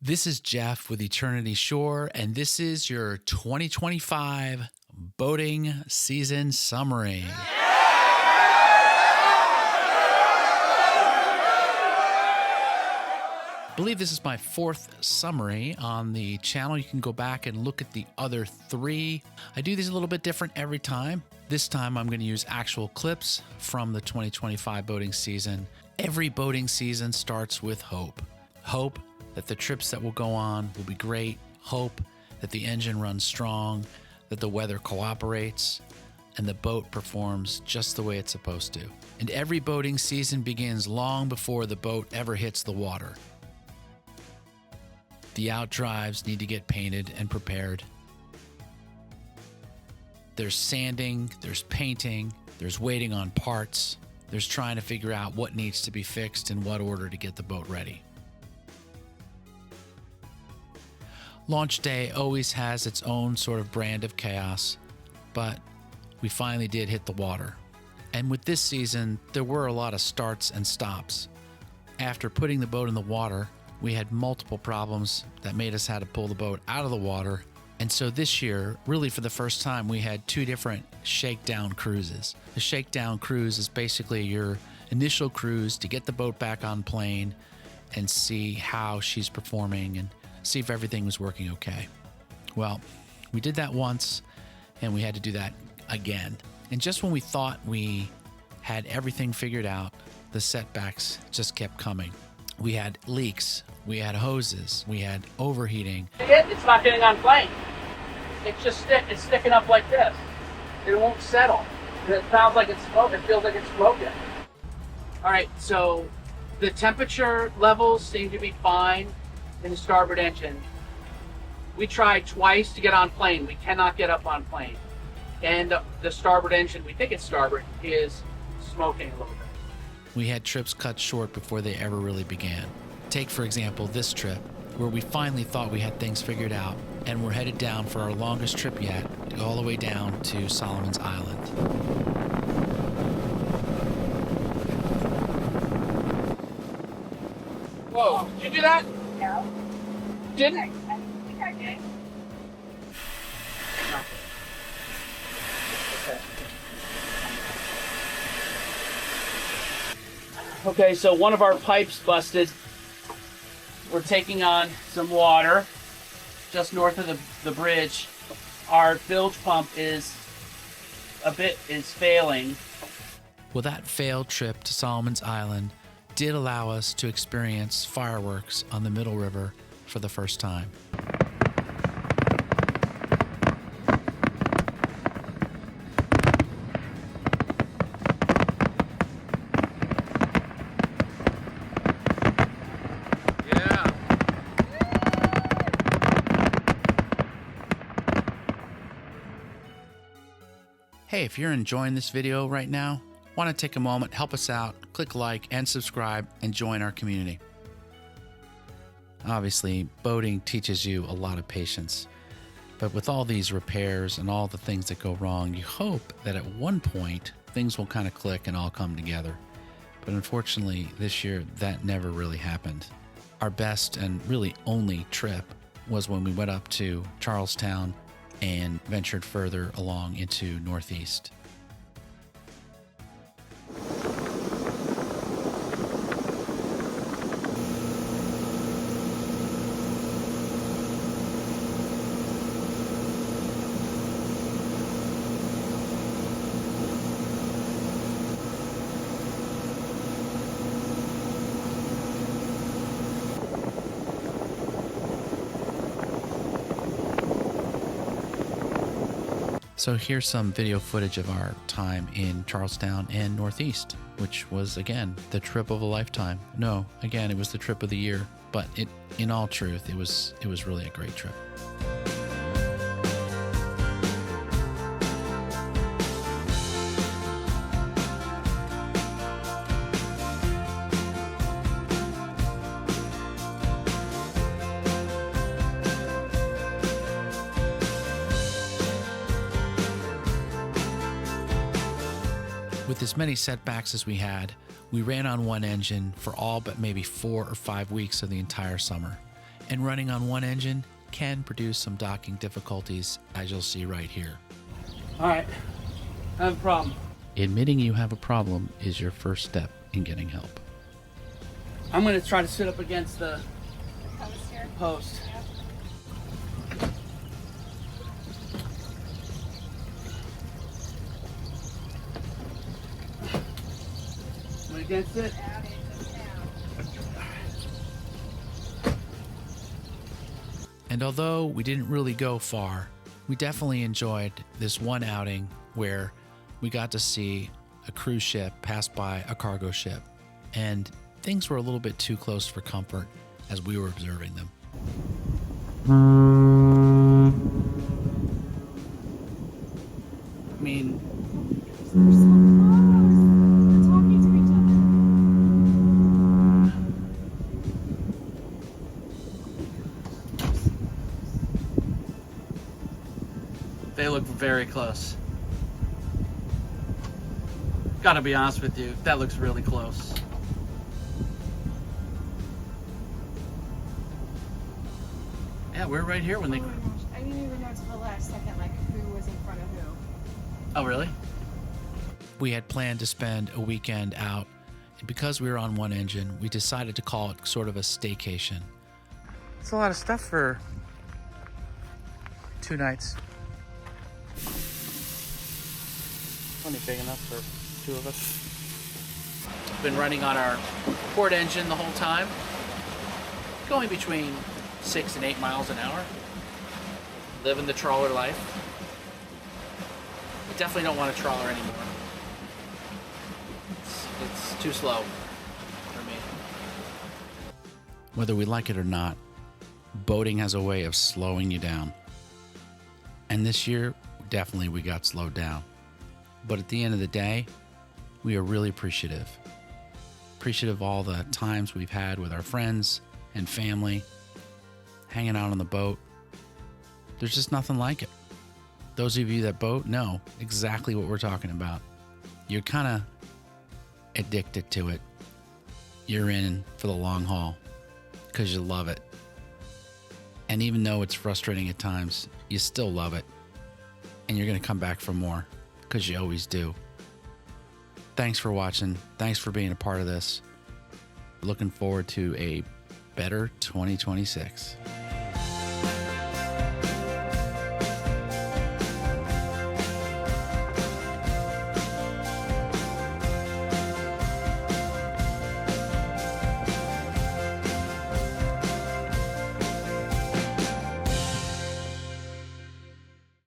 This is Jeff with Eternity Shore, and this is your 2025 boating season summary. I believe this is my fourth summary on the channel. You can go back and look at the other three. I do these a little bit different every time. This time I'm going to use actual clips from the 2025 boating season. Every boating season starts with hope. Hope that the trips that will go on will be great. Hope that the engine runs strong, that the weather cooperates, and the boat performs just the way it's supposed to. And every boating season begins long before the boat ever hits the water. The outdrives need to get painted and prepared. There's sanding, there's painting, there's waiting on parts, there's trying to figure out what needs to be fixed in what order to get the boat ready. Launch day always has its own sort of brand of chaos, but we finally did hit the water. And with this season, there were a lot of starts and stops. After putting the boat in the water, we had multiple problems that made us have to pull the boat out of the water. And so this year, really for the first time, we had two different shakedown cruises. The shakedown cruise is basically your initial cruise to get the boat back on plane and see how she's performing and see if everything was working okay. Well, we did that once and we had to do that again. And just when we thought we had everything figured out, the setbacks just kept coming. We had leaks, we had hoses, we had overheating. It's not getting on plane. It's just it's sticking up like this. It won't settle. And it sounds like it's smoking. It feels like it's smoking. All right, so the temperature levels seem to be fine in the starboard engine. We tried twice to get on plane. We cannot get up on plane. And the starboard engine, we think it's starboard, is smoking a little bit. We had trips cut short before they ever really began. Take, for example, this trip, where we finally thought we had things figured out, and we're headed down for our longest trip yet, all the way down to Solomon's Island. Whoa, did you do that? No. Didn't? I think I did. Okay, so one of our pipes busted. We're taking on some water just north of the bridge. Our bilge pump is failing. Well, that failed trip to Solomon's Island did allow us to experience fireworks on the Middle River for the first time. Hey, if you're enjoying this video right now, want to take a moment, help us out, click like and subscribe, and join our community. Obviously, boating teaches you a lot of patience, but with all these repairs and all the things that go wrong, you hope that at one point things will kind of click and all come together. But unfortunately, this year that never really happened. Our best and really only trip was when we went up to Charlestown and ventured further along into Northeast. So here's some video footage of our time in Charlestown and Northeast, which was, again, the trip of a lifetime. No, again, it was the trip of the year, but in all truth, it was really a great trip. With as many setbacks as we had, we ran on one engine for all but maybe 4 or 5 weeks of the entire summer. And running on one engine can produce some docking difficulties, as you'll see right here. All right, I have a problem. Admitting you have a problem is your first step in getting help. I'm gonna try to sit up against the Post here. post. I'm against it. Out into town. And although we didn't really go far, we definitely enjoyed this one outing where we got to see a cruise ship pass by a cargo ship, and things were a little bit too close for comfort as we were observing them. I mean, They're so close. They're talking to each they look very close. Gotta be honest with you, that looks really close. Yeah, we're right here when other. they. Oh my gosh. I didn't even know until the last second, like, who was in front of who. Oh, really? We had planned to spend a weekend out, and because we were on one engine, we decided to call it sort of a staycation. It's a lot of stuff for 2 nights. Plenty big enough for 2 of us. Been running on our port engine the whole time, going between 6 and 8 miles an hour. Living the trawler life. I definitely don't want a trawler anymore. It's too slow for me. Whether we like it or not, boating has a way of slowing you down. And this year, definitely we got slowed down. But at the end of the day, we are really appreciative. Appreciative of all the times we've had with our friends and family, hanging out on the boat. There's just nothing like it. Those of you that boat know exactly what we're talking about. You're kind of addicted to it. You're in for the long haul because you love it. And even though it's frustrating at times, you still love it. And you're going to come back for more because you always do. Thanks for watching. Thanks for being a part of this. Looking forward to a better 2026.